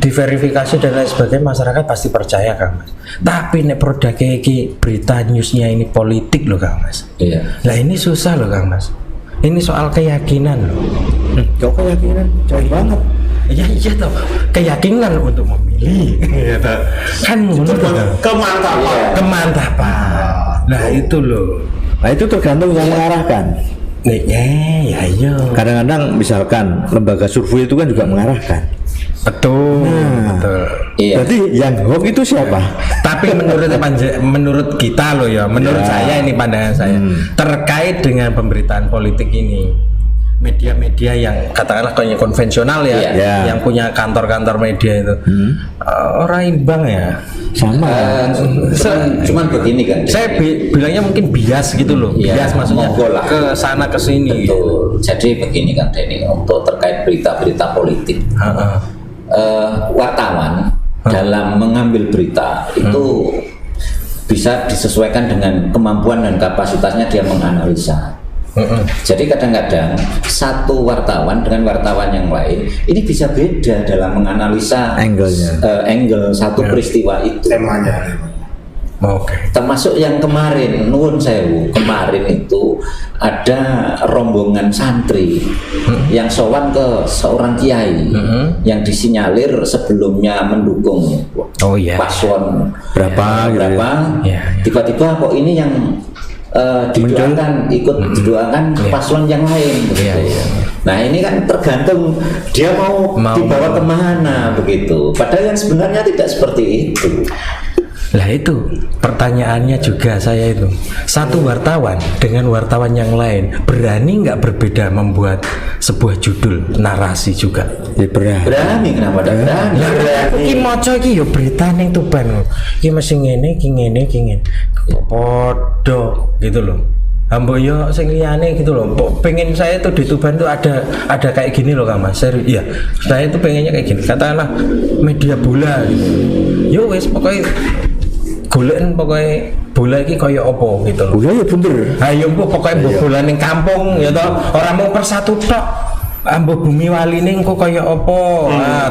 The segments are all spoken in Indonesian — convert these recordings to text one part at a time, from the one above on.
diverifikasi dan lain sebagainya, masyarakat pasti percaya Kang Mas. Tapi nek produknya iki berita newsnya ini politik loh Kang Mas. Iya. Lah ini susah loh Kang Mas. Ini soal keyakinan loh. Kok keyakinan jauh banget. Iya toh, keyakinan untuk memilih. Iya toh. Kan ngono toh. Kemantapan. Nah itu loh. Nah itu tergantung yang mengarahkan. Ya iya. Kadang-kadang misalkan lembaga survei itu kan juga mengarahkan. Betul. Betul. Iya. Berarti yang hoax itu siapa? Tapi menurut kita loh ya, menurut saya ini pandangan saya terkait dengan pemberitaan politik ini. Media-media yang katakanlah kayak konvensional ya, yang punya kantor-kantor media itu orang imbang ya. Sama. Cuman begini kan. Saya bilangnya mungkin bias gitu loh. Bias maksudnya ke sana ke sini. Betul. Jadi begini kan Denny, untuk terkait berita-berita politik. Wartawan dalam mengambil berita itu bisa disesuaikan dengan kemampuan dan kapasitasnya dia menganalisa. Jadi kadang-kadang satu wartawan dengan wartawan yang lain ini bisa beda dalam menganalisa angle satu peristiwa itu. Temanya. Oke. Termasuk yang kemarin, nuwun sewu, kemarin itu ada rombongan santri yang sowan ke seorang kiai yang disinyalir sebelumnya mendukung paslon berapa. Tiba-tiba kok ini yang didoakan didoakan paslon yang lain begitu. Nah ini kan tergantung dia mau dibawa kemana begitu. Padahal yang sebenarnya tidak seperti itu. Lah itu pertanyaannya juga saya itu, satu wartawan dengan wartawan yang lain berani nggak berbeda membuat sebuah judul narasi juga? Ya berani kenapa tidak berani? Iki maca iki yo berita ning Tuban. Iki mesti ngene, iki ngene, iki ngene. Podo gitu loh. Ambok yo sing liyane gitu loh. Pengen saya tuh di Tuban tuh ada kayak gini loh Kang Mas. Serius. Iya. Saya tuh pengennya kayak gini. Katakanlah media bola gitu. Yo wes pokoknya goleken pokoknya bola iki kaya apa gitu loh. Bola ya bener. Ayo pokoknya bola ning kampung ya toh, ora mau persatu tok. Ambo Bumi Wali ning kok kaya apa?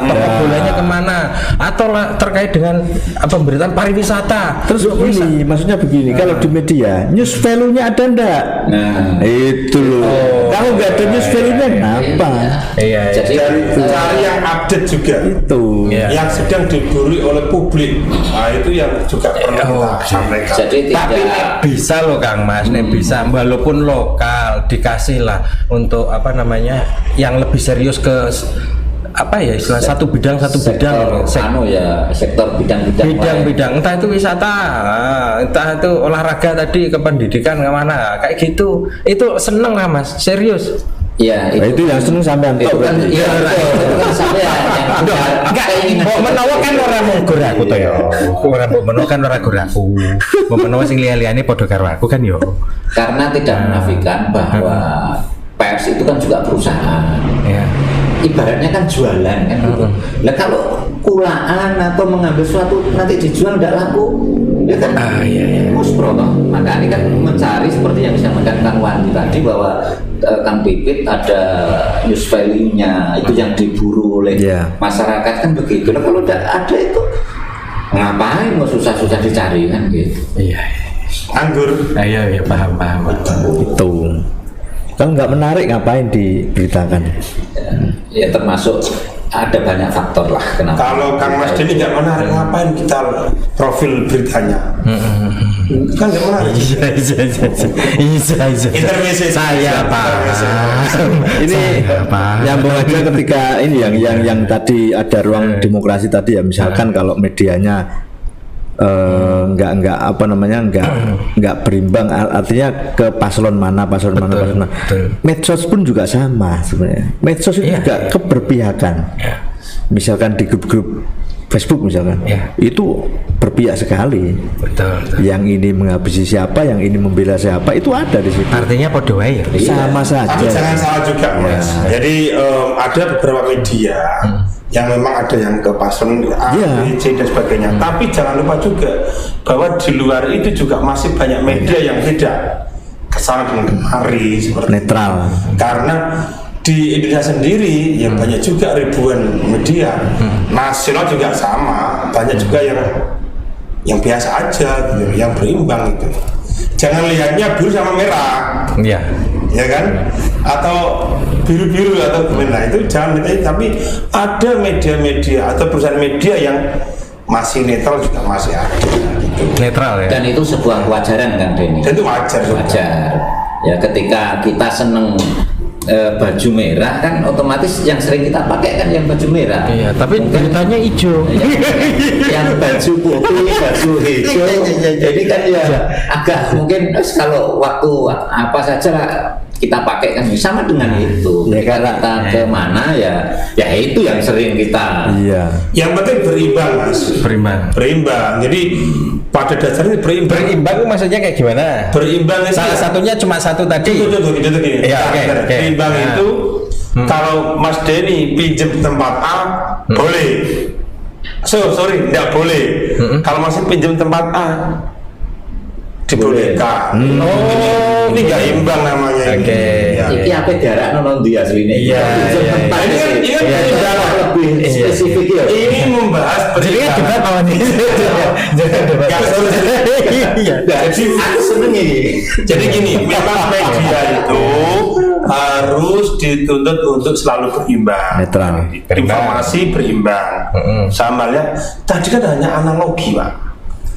Toko bolanya kemana? Atau terkait dengan pemberitaan pariwisata. Terus begini, maksudnya begini, kalau di media news value-nya ada ndak? Nah, itu loh. Kalau nggak ada news value-nya kenapa? Iya. Jadi cari yang update juga. Itu. Yang sedang diburu oleh publik. Nah, itu yang juga perlu kita sampaikan. Jadi tapi bisa loh Kang Mas, bisa walaupun lokal dikasih lah untuk apa namanya yang lebih serius ke apa ya istilah satu bidang sektor bidang-bidang entah itu wisata, entah itu olahraga tadi ke pendidikan kemana kayak gitu, itu seneng lah Mas, serius. Ya, itu yang seneng sampean itu kan iya enggak mbok menawa kan ora munggur aku to ya. Ora mbok menawa kan ora gur aku. Mbok menawa sing liya-liyane padha karo aku kan yo. Karena tidak menafikan bahwa pers itu kan juga perusahaan. Ya. Ibaratnya kan jualan kan gitu. Lah kalau kulaan atau mengambil sesuatu nanti dijual tidak laku, ya kan? Muspro toh. Maka ini kan mencari seperti yang disampaikan Kang Wandi tadi bahwa Kang Pipit ada news value-nya itu yang diburu oleh masyarakat kan begitu. Nah, kalau tidak ada itu ngapain mau susah-susah dicari kan gitu. Iya. Anggur. Iya paham. Itu. Kalau nggak menarik ngapain diberitakan? Ya termasuk ada banyak faktor lah kenapa. Kalau Kang Mas Denny nggak menarik, ngapain kita profil beritanya? Kan nggak menarik. Iya. Saya paham. Ini nyambung aja ketika ini yang tadi ada ruang demokrasi tadi ya, misalkan kalau medianya nggak apa namanya nggak berimbang, artinya ke paslon mana. Medsos pun juga sama sebenarnya. Medsos itu juga keberpihakan. Misalkan di grup-grup Facebook misalkan, itu berpihak sekali. Betul. Yang ini menghabisi siapa, yang ini membela siapa, itu ada di situ. Artinya podo wae. Sama saja. Tapi jangan salah juga Mas. Jadi ada beberapa media yang memang ada yang ke paslon A, B, C dan sebagainya. Tapi jangan lupa juga bahwa di luar itu juga masih banyak media yang tidak kesana dengan kemari seperti netral. Karena di Indonesia sendiri ya banyak juga ribuan media. Nasional juga sama, banyak juga yang biasa aja gitu, yang berimbang gitu. Jangan lihatnya biru sama merah, Iya. ya kan? Atau biru-biru atau gimana, itu jangan lihat. Tapi ada media-media atau perusahaan media yang masih netral juga masih ada gitu. Netral ya. Dan itu sebuah kewajaran kan Denny. Dan itu wajar juga. Wajar. Ya ketika kita seneng baju merah kan otomatis yang sering kita pakai kan yang baju merah. Iya, tapi beritanya hijau. Yang baju putih, baju hijau. Jadi kan ya agak mungkin kalau waktu apa saja kita pakai kan sama dengan itu. Ya, Karena kita kemana ya itu yang sering kita. Iya. Yang penting berimbang, Mas. Berimbang. Jadi pada dasarnya berimbang. Berimbang itu maksudnya kayak gimana? Berimbang itu Salah satunya cuma satu tadi. itu gini. Iya, oke, oke. Berimbang Nah. itu kalau Mas Denny pinjem tempat A boleh. Sorry, tidak boleh. Kalau masih pinjem tempat A dibolehkan. Oh, ini nggak imbang namanya. Oke. Ini. Ya. Iki apa jarak nono dia aslinya. Iya, iya, Tempat iya. Ini kan jarak lebih spesifik ya. Ini membahas Jadi kan debat lawan ini. Jangan debat. Nggak, Iya. Jadi aku seneng ini. Jadi gini, memang media itu harus dituntut untuk selalu berimbang. Netral. Informasi berimbang. Sama ya, tadi kan hanya analogi, Pak.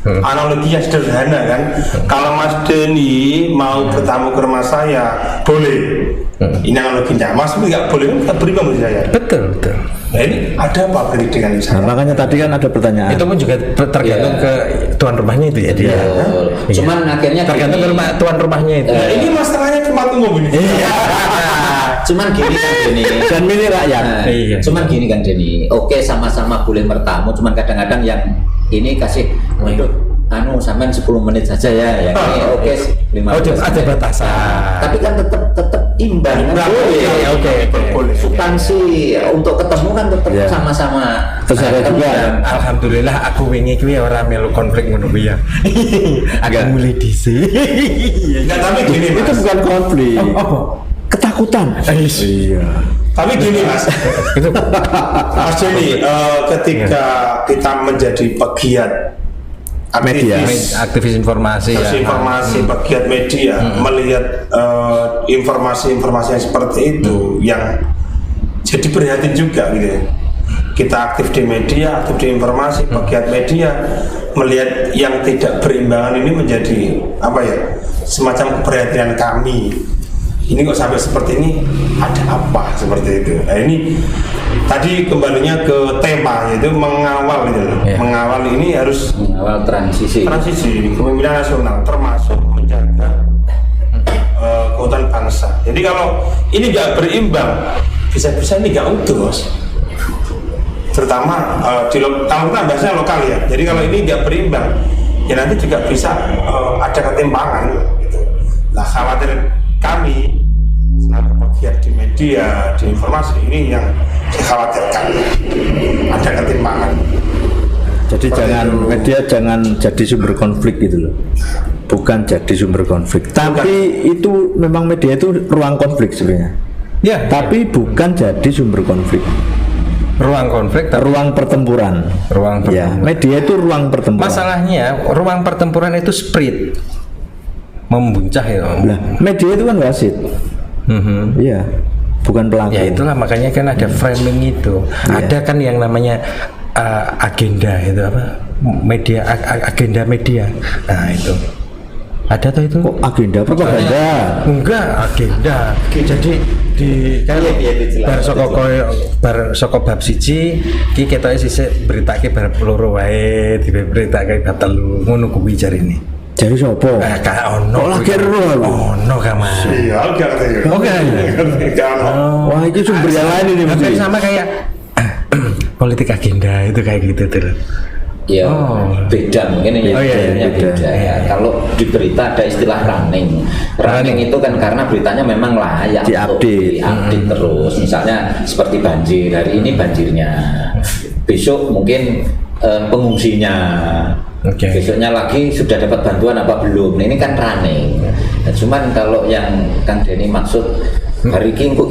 Analogi yang sederhana kan. Kalau Mas Denny mau bertamu ke rumah saya, boleh. Ini analoginya. Mas nggak boleh kan kita berimbang menurut saya. Betul. Nah ini ada apa berarti dengan Nah, saya? makanya tadi kan ada pertanyaan. Itu pun juga tergantung Iya. ke tuan rumahnya itu ya dia. Betul. Iya. Cuman akhirnya tergantung ke gini. tuan rumahnya itu. Nah, ini masalahnya tempat umum ini. Cuman gini kan Denny. Dan milih rakyat. Nah, Iya. Cuman gini kan Denny. Oke sama-sama boleh bertamu. Cuman kadang-kadang yang ini kasih, waduh, sampean 10 menit saja ya. Yang ini oke 15 Oh, ada menit. batasan. Tapi kan tetap imbang kan. Imbang, Boleh. iya, oke. Boleh. Substansi untuk ketemu kan tetap Iya. sama-sama. Terus ada Kan juga imbang. Alhamdulillah aku wingi kuwi ora melu konflik ngono kuwi ya. Aku mulai dhisik. Nggak, tapi gini itu Mas. bukan konflik. Apa? Ketakutan. Iya. Tapi gini Mas. Itu Mas Denny, ketika kita menjadi pegiat Media. aktivis informasi ya. informasi pegiat media melihat informasi-informasi yang seperti itu yang jadi prihatin juga gitu ya. Kita aktif di media, aktif di informasi, pegiat media melihat yang tidak berimbangan ini menjadi apa ya, semacam keprihatinan kami. Ini kok sampai seperti ini, ada apa seperti itu? Nah ini tadi kembalinya ke tema, yaitu mengawal gitu loh. Ya. Mengawal ini harus Mengawal transisi. kepemimpinan nasional termasuk menjaga keutuhan bangsa. Jadi kalau ini nggak berimbang, bisa-bisa ini nggak utuh, Bos. Terutama kalau kita bahasnya lokal ya. Jadi kalau ini nggak berimbang, ya nanti juga bisa ada ketimpangan. Gitu. Nah khawatir kami selaku pegiat di media, di informasi ini yang dikhawatirkan ada ketimpangan. Jadi media jangan jadi sumber konflik gitu loh. Bukan jadi sumber konflik. Tapi itu memang media itu ruang konflik sebenarnya. Ya, Tapi bukan jadi sumber konflik. ruang konflik tapi Ruang pertempuran. ruang Ya, pertempuran. media itu ruang pertempuran. Masalahnya ruang pertempuran itu spirit membuncah ya. Nah, media itu kan wasit. Iya. Bukan pelaku. Ya itulah makanya kan ada framing itu. Ada kan yang namanya agenda itu apa? Media agenda media. Nah, itu. Ada tuh itu? Kok agenda propaganda? Enggak, agenda. Jadi di kan bar saka bab siji iki ketoke sisik beritake bar loro wae, diberitake bab telu. Ngono kuwi jarine. Jadi sopo? Ka ono. Kok lagi ero aku? Ono ka Mas. Iya, oke. Oke. Wah, itu sumber yang lain ini Hampir mesti. sama kayak politik agenda itu kayak gitu tuh. Ya, Oh. beda mungkin ya, Oh, iya, bedanya beda. beda. Ya. Kalau di berita ada istilah running. Running itu kan karena beritanya memang layak untuk Diupdate. diupdate terus. Misalnya seperti banjir, hari ini banjirnya. Besok mungkin pengungsinya. Oke. Besoknya lagi sudah dapat bantuan apa belum. Nah, ini kan running. Nah, cuman kalau yang Kang Denny maksud hari ini kok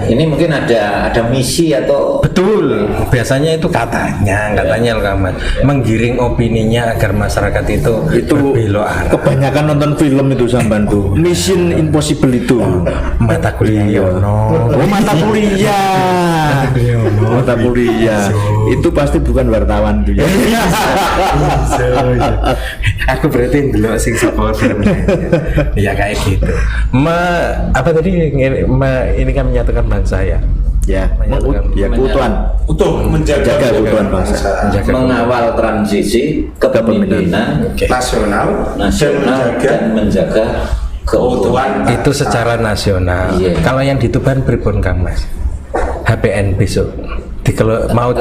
ini mungkin ada misi atau Betul, biasanya itu katanya loh Kang Mas, menggiring opininya agar masyarakat itu berbelok arah. Kebanyakan nonton film itu sampean tuh. Mission Impossible itu. Mata kuliah Yono. Oh, mata kuliah. Mata kuliah. Itu pasti bukan wartawan tuh ya. Aku berarti dulu sing sapa ya kayak gitu. Apa tadi ini kan menyatukan bangsa ya. Ya, keutuhan. Untuk menjaga keutuhan bangsa. Mengawal transisi kepemimpinan nasional dan menjaga keutuhan. Itu secara nasional. Kalau yang di Tuban pripun Kang Mas? HPN besok mau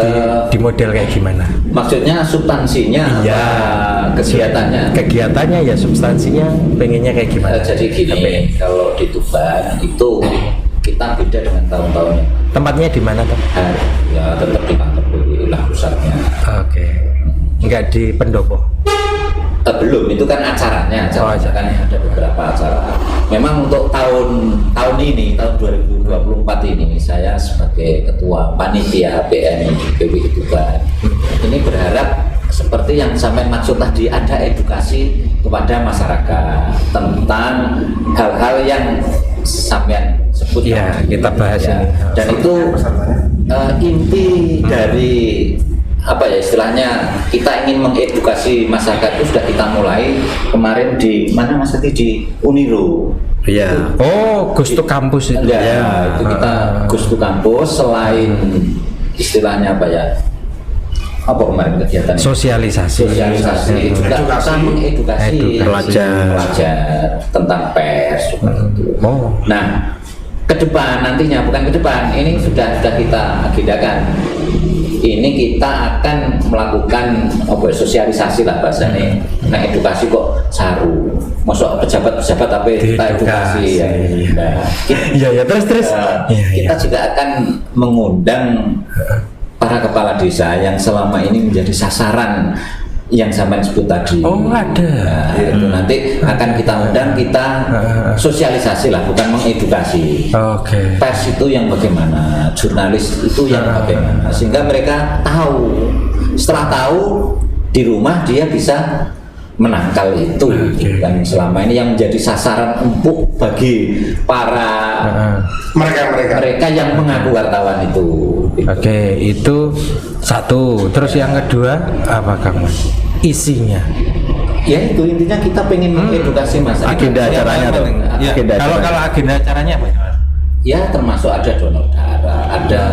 di model kayak gimana? Maksudnya substansinya kegiatannya ya substansinya pengennya kayak gimana? Jadi gini, kalau di Tuban itu kita beda dengan tahun-tahun. Tempatnya di mana tuh? Ya tetap di kantor PWI lah pusatnya. Oke. Enggak di Pendopo? Belum, itu kan acaranya kan ada beberapa acara. Memang untuk tahun ini, tahun 2024 ini, saya sebagai ketua panitia HPN PWI Tuban ini berharap seperti yang sampai maksud tadi, ada edukasi kepada masyarakat tentang hal-hal yang sampean sebut kita bahas ini. Dan itu inti dari apa ya istilahnya, kita ingin mengedukasi masyarakat itu sudah kita mulai kemarin di mana Mas Ati, di Uniro. Iya. Oh, Gustu Kampus itu. Itu kita Gustu Kampus, selain istilahnya apa ya? Apa kemarin kegiatan sosialisasi juga kita mengedukasi pelajar tentang pers gitu. Nah, ke depan nantinya, bukan ke depan, ini sudah kita agendakan. Ini kita akan melakukan sosialisasi lah bahasanya. Nah, edukasi kok saru, masuk pejabat-pejabat tapi kita edukasi ya. Nah, terus. Kita juga akan mengundang para kepala desa yang selama ini menjadi sasaran yang sampai sebut tadi. Oh, ada. Nah, itu nanti akan kita undang, kita sosialisasi lah, bukan mengedukasi. Oke. Pers itu yang bagaimana, jurnalis itu yang bagaimana, sehingga mereka tahu. Setelah tahu, di rumah dia bisa menangkal itu. Dan selama ini yang menjadi sasaran empuk bagi para mereka yang mengaku wartawan itu. Oke, itu satu. Terus yang kedua apa Kang Mas? Isinya? Ya itu intinya kita pengen mengedukasi masyarakat. Agenda acaranya tuh. Kalau agenda acaranya apa? Ya termasuk ada donor darah, ada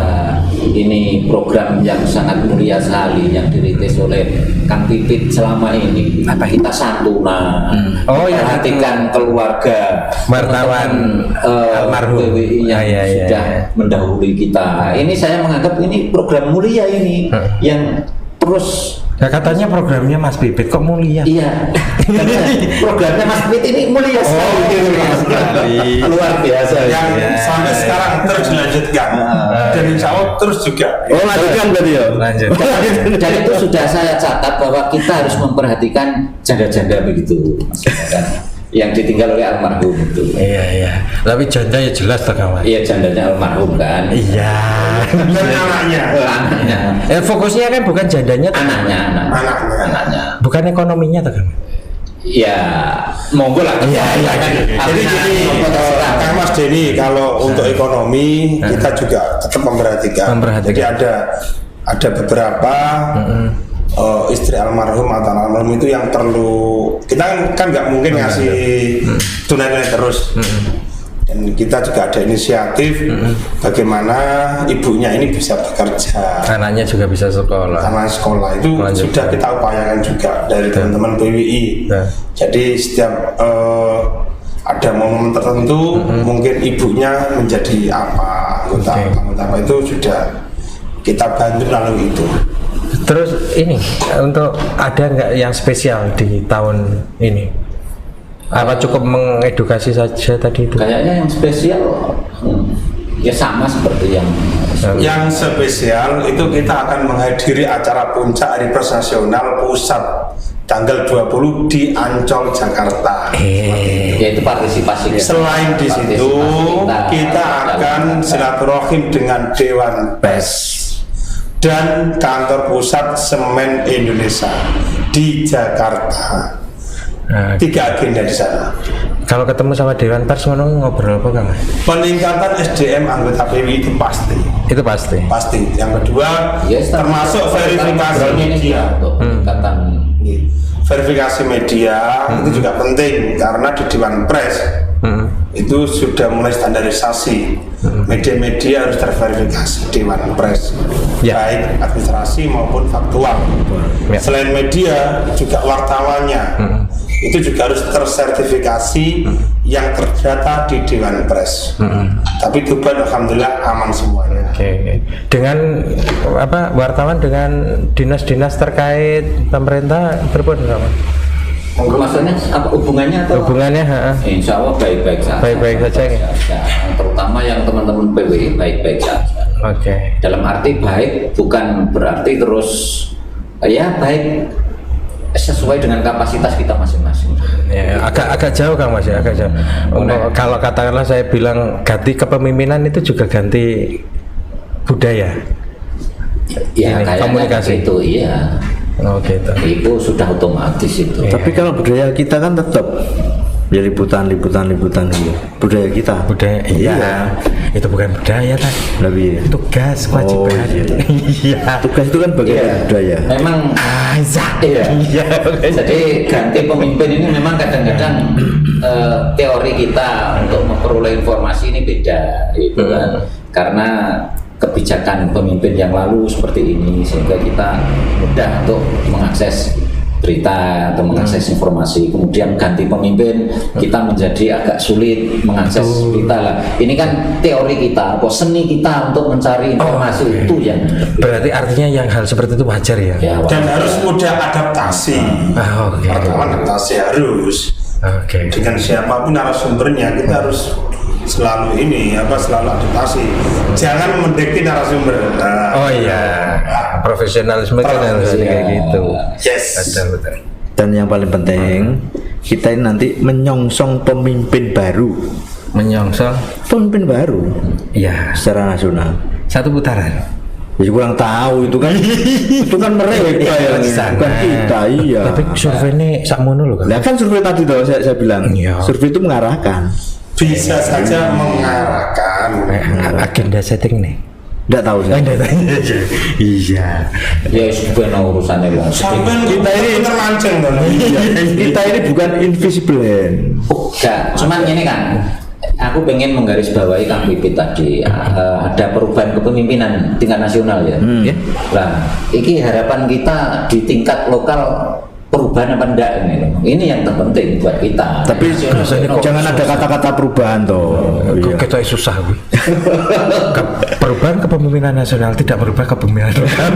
ini program yang sangat mulia sekali yang dirintis oleh Kang Pipit selama ini. Apa kita santunan, perhatikan keluarga wartawan almarhum PWI yang sudah mendahului kita. Ini saya menganggap ini program mulia ini yang terus. Ya katanya programnya Mas Pipit kok mulia? Iya. Programnya Mas Pipit ini mulia sekali. Luar biasa. Yang sampai sekarang terus dilanjutkan. Dan insya Allah terus juga. Lanjutkan berarti ya. Lanjut. Dan itu sudah saya catat bahwa kita harus memperhatikan janda-janda begitu. Yang ditinggal oleh almarhum itu. Iya. Tapi janda ya jelas tuh kawan. Iya, jandanya almarhum kan. Iya. Dan anaknya. Fokusnya kan bukan jandanya, anaknya. Bukan ekonominya tuh kawan. Ya, monggo lah. Iya. Jadi gini, Kang Mas Denny, kalau untuk ekonomi kita juga tetap memperhatikan. Jadi ada beberapa istri almarhum atau almarhum itu yang perlu, kita kan nggak mungkin ngasih tunai terus. Dan kita juga ada inisiatif bagaimana ibunya ini bisa bekerja, anaknya juga bisa sekolah. Anak sekolah itu sudah kita upayakan juga dari teman-teman PWI. Jadi setiap ada momen tertentu mungkin ibunya menjadi anggota apa itu sudah kita bantu melalui itu. Terus ini untuk ada nggak yang spesial di tahun ini? Apa cukup mengedukasi saja tadi itu? Kayaknya yang spesial ya sama seperti yang spesial itu kita akan menghadiri acara puncak Hari Pers Nasional pusat tanggal 20 di Ancol Jakarta. Yaitu partisipasi. Selain di situ kita akan silaturahim dengan Dewan Pers dan kantor pusat Semen Indonesia di Jakarta. 3 agenda di sana. Kalau ketemu sama Dewan Pers ngobrol apa Kang? Peningkatan SDM anggota PWI itu pasti. Itu pasti. Pasti. Yang kedua, Yes, termasuk verifikasi media. Peningkatan Verifikasi media itu juga penting karena di Dewan Pers itu sudah mulai standarisasi. Media-media harus terverifikasi Dewan Pers, baik administrasi maupun faktual. Selain media, juga wartawannya itu juga harus tersertifikasi yang terdata di Dewan Pers. Tapi Tuban alhamdulillah aman semuanya. Oke. Dengan apa wartawan dengan dinas-dinas terkait pemerintah berbuat apa? maksudnya apa hubungannya atau Hubungannya, Insya Allah baik-baik saja. Baik-baik saja, ya? Terutama yang teman-teman PWI baik-baik saja. Oke. Dalam arti baik bukan berarti terus ya baik sesuai dengan kapasitas kita masing-masing. Ya, agak jauh Kang Mas ya, agak jauh. Kalau katakanlah saya bilang ganti kepemimpinan itu juga ganti budaya. Ya Ini, kayaknya komunikasi. itu iya. Oh gitu. Itu sudah otomatis itu. Tapi kalau budaya kita kan tetap ya liputan gitu. Budaya kita. Budaya iya. Itu bukan budaya kan. Lebih. Tugas kewajiban. Iya. Tugas itu kan bagian dari budaya. Memang Iya. Jadi ganti pemimpin ini memang kadang-kadang teori kita untuk memperoleh informasi ini beda, gitu kan? Karena kebijakan pemimpin yang lalu seperti ini sehingga kita mudah untuk mengakses berita atau mengakses informasi. Kemudian ganti pemimpin kita menjadi agak sulit mengakses berita lah. Ini kan teori kita, seni kita untuk mencari informasi itu yang Berarti artinya yang hal seperti itu wajar ya? ya, Dan harus mudah adaptasi. Oke. Wartawan adaptasi harus. Oke. Dengan siapapun narasumbernya kita harus selalu selalu adaptasi. Jangan mendekati narasumber. Oh iya, profesionalisme kan harus kayak gitu. Yes. Betul. Dan yang paling penting kita ini nanti menyongsong pemimpin baru. Menyongsong, Pemimpin baru ya secara nasional. satu putaran. Ya kurang tahu itu kan mereka yang Sana. bukan kita, iya. Tapi survei ini sakmono loh kan? Nah kan survei tadi tuh saya bilang, Iya. survei itu mengarahkan. Bisa saja mengarahkan. Agenda setting nih. Tidak tahu saya. Iya. ya sebenarnya urusannya wong. Sampai kita ini termancing dong. Kita ini bukan invisible hand. Enggak, cuman ini kan aku pengen menggarisbawahi Kang Pipit tadi ada perubahan kepemimpinan tingkat nasional ya. Nah, ini harapan kita di tingkat lokal perubahan apa enggak ini? Ini yang terpenting buat kita. Tapi Nasional. jangan ada kata-kata perubahan toh. Iya. Kita susah gue. Perubahan kepemimpinan nasional tidak merubah kepemimpinan lokal.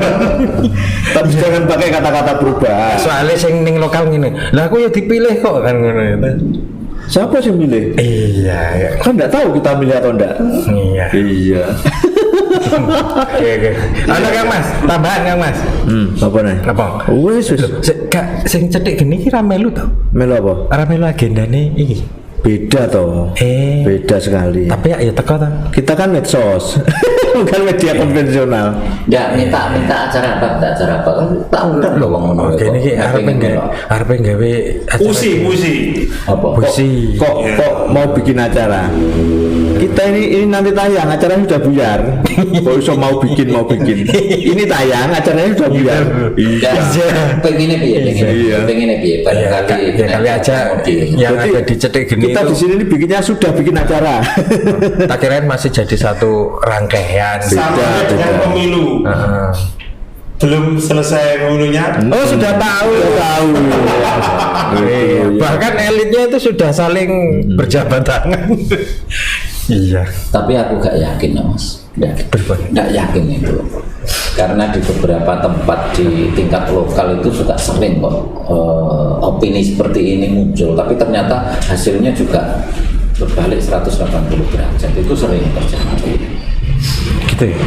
Tapi jangan pakai kata-kata perubahan. Soalnya sing ning lokal ngene. Lah aku ya dipilih kok kan ngono itu. Siapa sih milih? Iya, ya. Kan nggak tahu kita milih atau enggak. Iya. Iya. Oke. Ana Kang Mas, tambahan Kang Mas. Apa nih? Apa? Wes wes. Kak sing cedhek geni ki ra melu to. Melu apa? Ora melu agendane iki. Beda toh. Beda sekali. Tapi ya teko to. Kita kan medsos, bukan media konvensional. Enggak minta acara apa? Minta acara apa? Tak undang loh wong ngono. Oke niki arepe gawe acara. Puisi. Apa? Puisi. Kok mau bikin acara? Kita ini nanti tayang, acaranya sudah buyar. Kok iso mau bikin. Ini tayang, acaranya sudah buyar. Ya, pengennya piye? Iya. Pengennya piye? Barangkali Kali aja yang ada di cedhek geni Kita di itu. sini ini bikinnya sudah bikin acara. Tak kirain masih jadi satu rangkaian. Sama dengan pemilu. Heeh. Belum selesai pemilunya. Oh sudah tahu. Iya. Bahkan elitnya itu sudah saling berjabat tangan. Iya. Tapi aku gak yakin Mas. Berbuat. Nggak yakin itu, karena di beberapa tempat di tingkat lokal itu suka sering kok opini seperti ini muncul, tapi ternyata hasilnya juga berbalik 180 derajat. Itu sering terjadi. Gitu ya.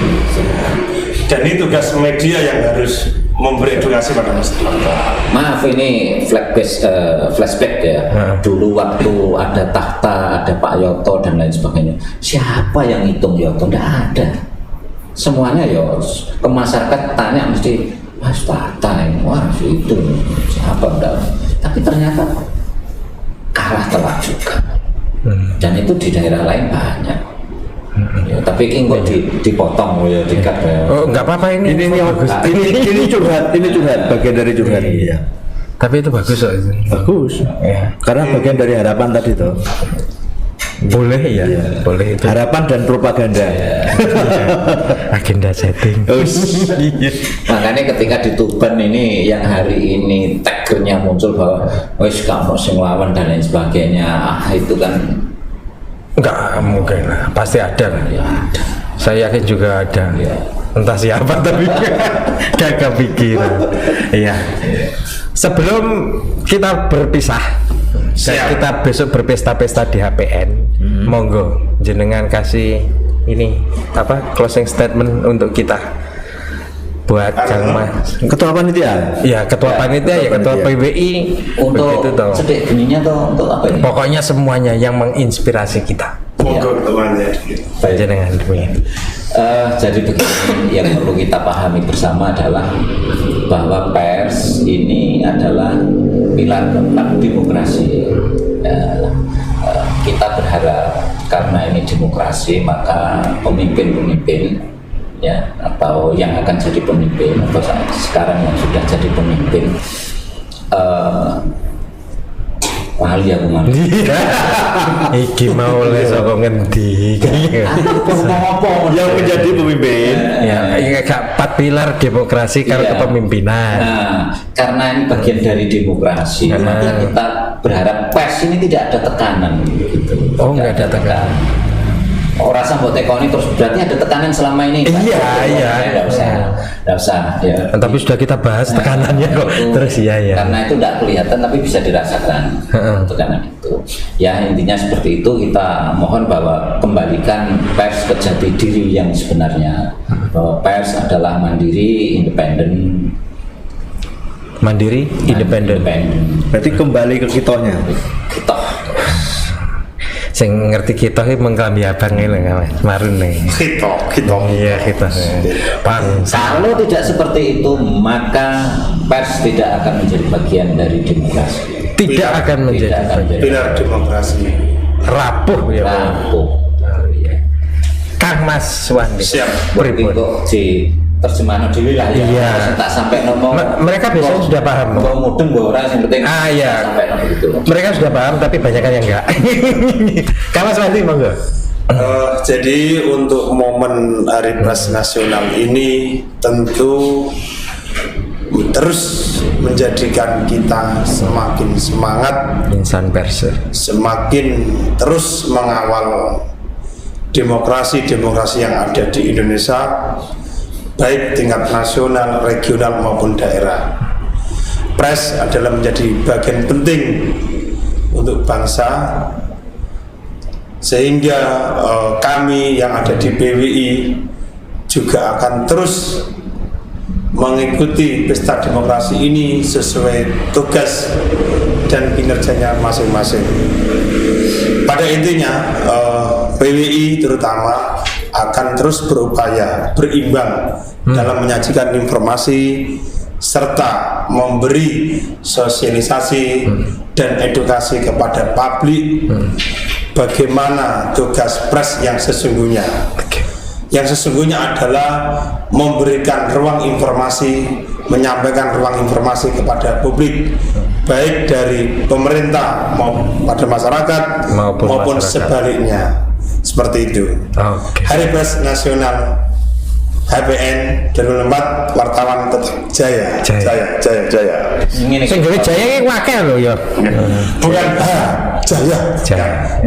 Dan ini tugas media yang harus memberi edukasi pada masyarakat. Maaf ini flashback ya. Dulu waktu ada Tahta, ada Pak Yoto dan lain sebagainya. Siapa yang hitung Yoto? Tidak ada. Semuanya ya ke masyarakat tanya mesti Mas Tahta ini, wah itu siapa enggak? Tapi ternyata kalah telak juga. Dan itu di daerah lain banyak. Ya, tapi ini kok dipotong ya, dikat ya. Oh, enggak apa-apa ini. Ini curhat, bagian dari curhat. Iya. Tapi itu bagus kok itu. Bagus. Ya. Karena bagian dari harapan tadi tuh. Boleh ya, boleh itu. Harapan dan propaganda. Agenda setting. Makanya ketika di Tuban ini yang hari ini taggernya muncul bahwa wis kamu sing lawan dan lain sebagainya, itu kan Enggak mungkin lah, pasti ada lah. ya ada. Saya yakin juga ada. Ya. Entah siapa tapi gak kepikiran. Iya. Sebelum kita berpisah, dan kita besok berpesta-pesta di HPN, monggo jenengan kasih ini apa closing statement untuk kita buat Kang Mas. Ketua panitia. Ya ketua panitia, ya ketua PWI. Untuk begitu toh. sedek gininya toh untuk apa ini? Pokoknya semuanya yang menginspirasi kita. Monggo temannya. Jenengan demikian. Jadi begini, yang perlu kita pahami bersama adalah bahwa pers ini adalah pilar keempat demokrasi. Kita berharap karena ini demokrasi maka pemimpin-pemimpin ya atau yang akan jadi pemimpin atau sekarang yang sudah jadi pemimpin wali aku malu. Iki mau oleh saka ngendi? Yang menjadi pemimpin. Ya, ini gak 4 pilar demokrasi karo Iya. kepemimpinan. Nah, karena ini bagian dari demokrasi, maka kita berharap pers ini tidak ada tekanan gitu. Oh, nggak ada tekanan. Orang sampai tekoni terus berarti ada tekanan selama ini. Iya, iya. Nggak usah. Ya. Tapi sudah kita bahas tekanannya kok. Itu, Terus ya. Karena itu tidak kelihatan tapi bisa dirasakan tekanan itu. Ya intinya seperti itu, kita mohon bahwa kembalikan pers ke jati diri yang sebenarnya. Bahwa pers adalah mandiri, independen. Mandiri, independen. Berarti kembali ke kitohnya. Kita Sing ngerti kita ki mengklambi abang ngene Mas. Marun nih. Kita. Iya kita. Bangsa. kalau tidak seperti itu maka pers tidak akan menjadi bagian dari demokrasi. Tidak akan menjadi Tidak akan menjadi Pilar demokrasi. rapuh ya. Pak. rapuh. Kang Mas Wandi. Siap. Pripun? Itu di terjemahan dewi lah ya. Iya. Tak sampai ngomong. Mereka biasanya sudah paham. Mau mudeng bawa orang yang penting. Iya. Sampai ngomong gitu. Mereka sudah paham tapi banyak yang enggak. Kang Mas Wandi monggo. Jadi untuk momen Hari Pers Nasional ini tentu terus menjadikan kita semakin semangat, Insan pers. semakin terus mengawal demokrasi yang ada di Indonesia, baik tingkat nasional, regional maupun daerah. Pers adalah menjadi bagian penting untuk bangsa, sehingga kami yang ada di PWI juga akan terus mengikuti pesta demokrasi ini sesuai tugas dan kinerjanya masing-masing. Pada intinya PWI terutama akan terus berupaya berimbang dalam menyajikan informasi serta memberi sosialisasi dan edukasi kepada publik bagaimana tugas pers yang sesungguhnya. Yang sesungguhnya adalah memberikan ruang informasi, menyampaikan ruang informasi kepada publik, baik dari pemerintah maupun pada masyarakat maupun sebaliknya. Seperti itu. Hari Pers Nasional HPN 2004, wartawan tetap jaya. Ngene Sing gawe jaya iki akeh lho ya. Bukan jaya.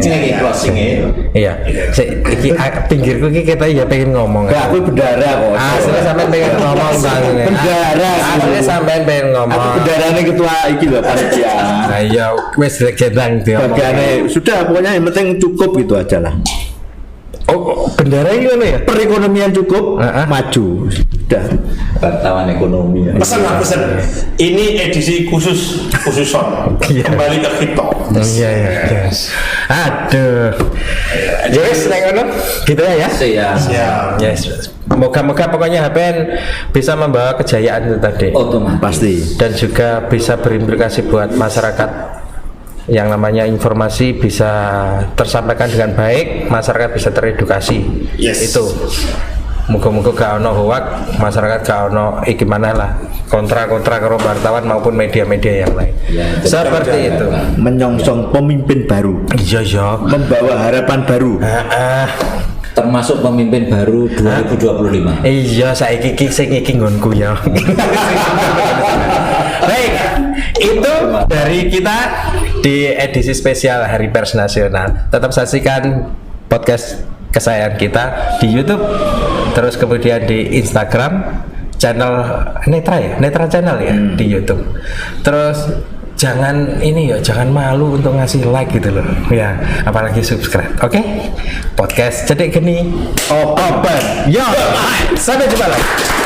iki closing ya. Iya. Sik iki pinggirku iki kita ya pengen ngomong. Enggak, aku bendara kok. Asli sampean pengen ngomong Bang. Bendara. Asli sampean pengen ngomong. Aku bendarane ketua iki lho panitia. Nah iya wis legendang dia. Bagiannya sudah, pokoknya yang penting cukup gitu aja lah. Oh, bendera ini ngono ya? Perekonomian cukup, maju. Udah. wartawan ekonomi ya. Pesan lah, pesan. Ini edisi khususon. Kembali ke kita. Iya. Aduh. Yes, nek ngono. Gitu ya. Siap. Yes. Moga-moga pokoknya HPN bisa membawa kejayaan itu tadi. Otomatis. Pasti. Dan juga bisa berimplikasi buat masyarakat, yang namanya informasi bisa tersampaikan dengan baik, masyarakat bisa teredukasi. Yes. Itu muga-muga gak ono hoak, masyarakat gak ono gimana lah kontra-kontra karo wartawan maupun media-media yang lain. Ya, seperti itu. Menyongsong pemimpin baru, Iya. membawa harapan baru. Termasuk pemimpin baru 2025. Iya, saiki sing iki nggonku ya. Baik, itu dari kita di edisi spesial Hari Pers Nasional. Tetap saksikan podcast kesayangan kita di YouTube, terus kemudian di Instagram, channel Netra channel ya di YouTube. Terus jangan jangan malu untuk ngasih like gitu loh ya, apalagi subscribe. Oke? Podcast Cedek Geni open. Yo, sampai jumpa lagi.